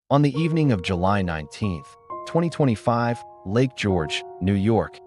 On the evening of July 19th, 2025, Lake George, New York,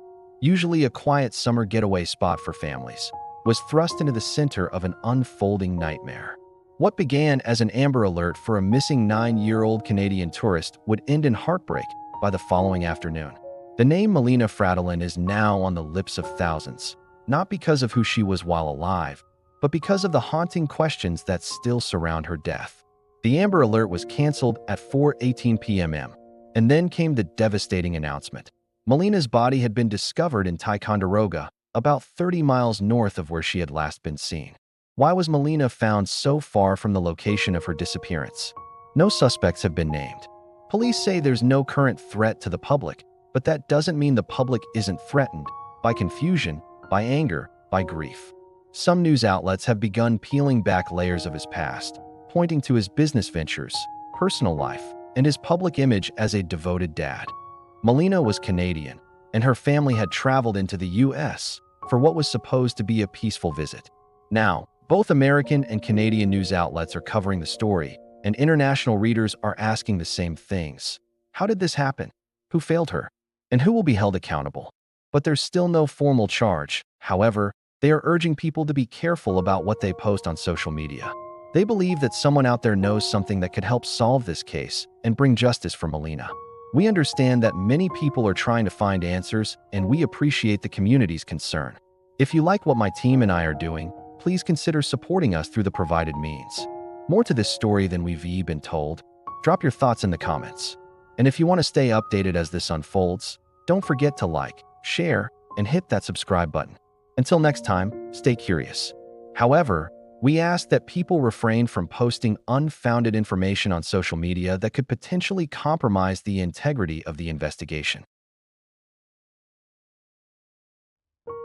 usually a quiet summer getaway spot for families, was thrust into the center of an unfolding nightmare. What began as an Amber Alert for a missing 9-year-old Canadian tourist would end in heartbreak by the following afternoon. The name Melina Frattolin is now on the lips of thousands, not because of who she was while alive, but because of the haunting questions that still surround her death. The Amber Alert was canceled at 4:18 p.m. And then came the devastating announcement. Melina's body had been discovered in Ticonderoga, about 30 miles north of where she had last been seen. Why was Melina found so far from the location of her disappearance? No suspects have been named. Police say there's no current threat to the public, but that doesn't mean the public isn't threatened by confusion, by anger, by grief. Some news outlets have begun peeling back layers of his past, pointing to his business ventures, personal life, and his public image as a devoted dad. Melina was Canadian, and her family had traveled into the U.S. for what was supposed to be a peaceful visit. Now, both American and Canadian news outlets are covering the story, and international readers are asking the same things. How did this happen? Who failed her? And who will be held accountable? But there's still no formal charge. However, they are urging people to be careful about what they post on social media. They believe that someone out there knows something that could help solve this case and bring justice for Melina. We understand that many people are trying to find answers, and we appreciate the community's concern. If you like what my team and I are doing, please consider supporting us through the provided means. More to this story than we've been told. Drop your thoughts in the comments. And if you want to stay updated as this unfolds, don't forget to like, share, and hit that subscribe button. Until next time, stay curious. However, we ask that people refrain from posting unfounded information on social media that could potentially compromise the integrity of the investigation.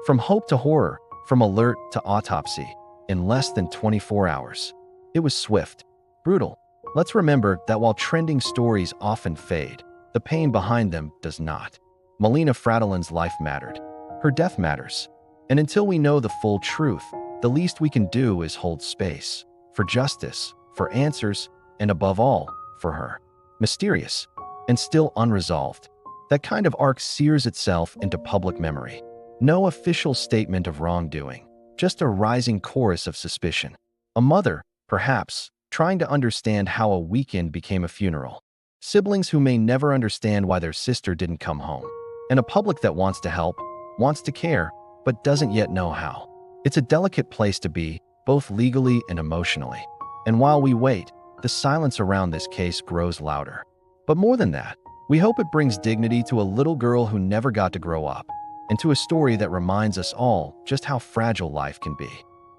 From hope to horror, from alert to autopsy, in less than 24 hours. It was swift, brutal. Let's remember that while trending stories often fade, the pain behind them does not. Melina Frattolin's life mattered. Her death matters. And until we know the full truth, the least we can do is hold space for justice, for answers, and above all, for her. Mysterious and still unresolved. That kind of arc sears itself into public memory. No official statement of wrongdoing, just a rising chorus of suspicion. A mother, perhaps, trying to understand how a weekend became a funeral. Siblings who may never understand why their sister didn't come home. And a public that wants to help, wants to care, but doesn't yet know how. It's a delicate place to be, both legally and emotionally. And while we wait, the silence around this case grows louder. But more than that, we hope it brings dignity to a little girl who never got to grow up, and to a story that reminds us all just how fragile life can be.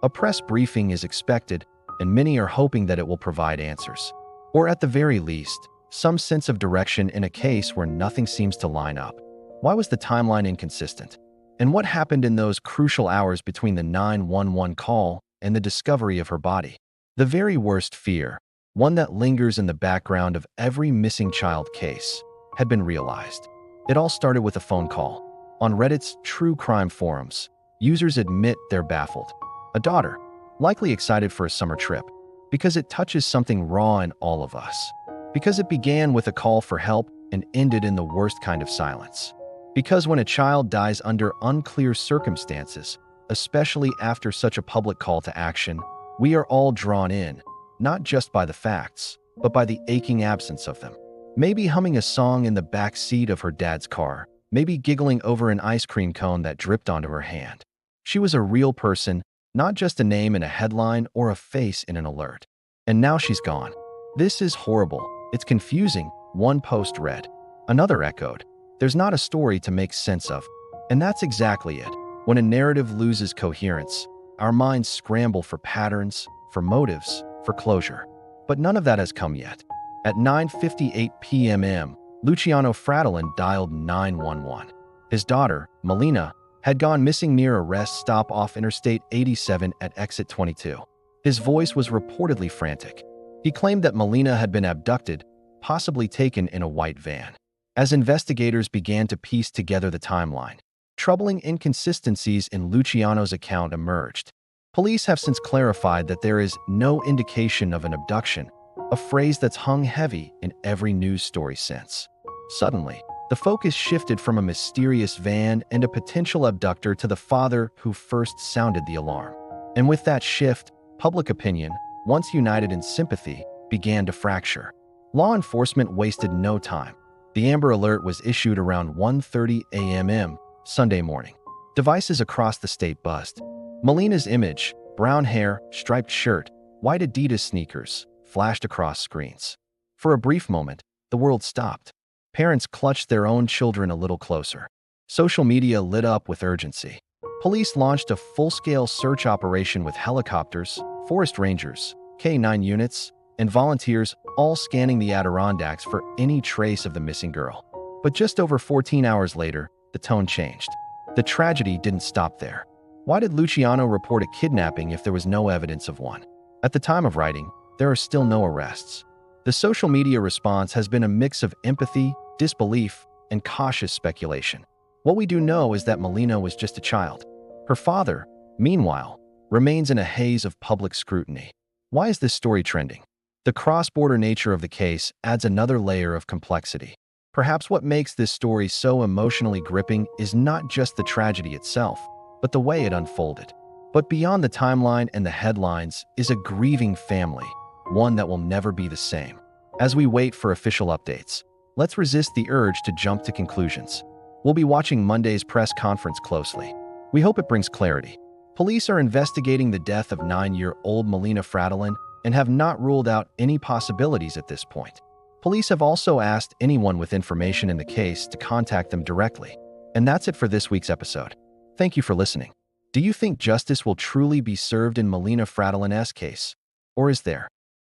A press briefing is expected, and many are hoping that it will provide answers. Or at the very least, some sense of direction in a case where nothing seems to line up. Why was the timeline inconsistent? And what happened in those crucial hours between the 911 call and the discovery of her body? The very worst fear, one that lingers in the background of every missing child case, had been realized. It all started with a phone call. On Reddit's true crime forums, users admit they're baffled. A daughter, likely excited for a summer trip, because it touches something raw in all of us. Because it began with a call for help and ended in the worst kind of silence. Because when a child dies under unclear circumstances, especially after such a public call to action, we are all drawn in, not just by the facts, but by the aching absence of them. Maybe humming a song in the back seat of her dad's car, maybe giggling over an ice cream cone that dripped onto her hand. She was a real person, not just a name in a headline or a face in an alert. And now she's gone. This is horrible. It's confusing, one post read. Another echoed. There's not a story to make sense of. And that's exactly it. When a narrative loses coherence, our minds scramble for patterns, for motives, for closure. But none of that has come yet. At 9:58 p.m., Luciano Frattolin dialed 911. His daughter, Melina, had gone missing near a rest stop off Interstate 87 at exit 22. His voice was reportedly frantic. He claimed that Melina had been abducted, possibly taken in a white van. As investigators began to piece together the timeline, troubling inconsistencies in Luciano's account emerged. Police have since clarified that there is no indication of an abduction, a phrase that's hung heavy in every news story since. Suddenly, the focus shifted from a mysterious van and a potential abductor to the father who first sounded the alarm. And with that shift, public opinion, once united in sympathy, began to fracture. Law enforcement wasted no time. The Amber Alert was issued around 1:30 a.m. Sunday morning. Devices across the state buzzed. Melina's image, brown hair, striped shirt, white Adidas sneakers, flashed across screens. For a brief moment, the world stopped. Parents clutched their own children a little closer. Social media lit up with urgency. Police launched a full-scale search operation with helicopters, forest rangers, K-9 units, and volunteers all scanning the Adirondacks for any trace of the missing girl. But just over 14 hours later, the tone changed. The tragedy didn't stop there. Why did Luciano report a kidnapping if there was no evidence of one? At the time of writing, there are still no arrests. The social media response has been a mix of empathy, disbelief, and cautious speculation. What we do know is that Melina was just a child. Her father, meanwhile, remains in a haze of public scrutiny. Why is this story trending? The cross-border nature of the case adds another layer of complexity. Perhaps what makes this story so emotionally gripping is not just the tragedy itself, but the way it unfolded. But beyond the timeline and the headlines is a grieving family, one that will never be the same. As we wait for official updates, let's resist the urge to jump to conclusions. We'll be watching Monday's press conference closely. We hope it brings clarity. Police are investigating the death of 9-year-old Melina Frattolin and have not ruled out any possibilities at this point. Police have also asked anyone with information in the case to contact them directly. And that's it for this week's episode. Thank you for listening. Do you think justice will truly be served in Melina Frattolin's case? Or is there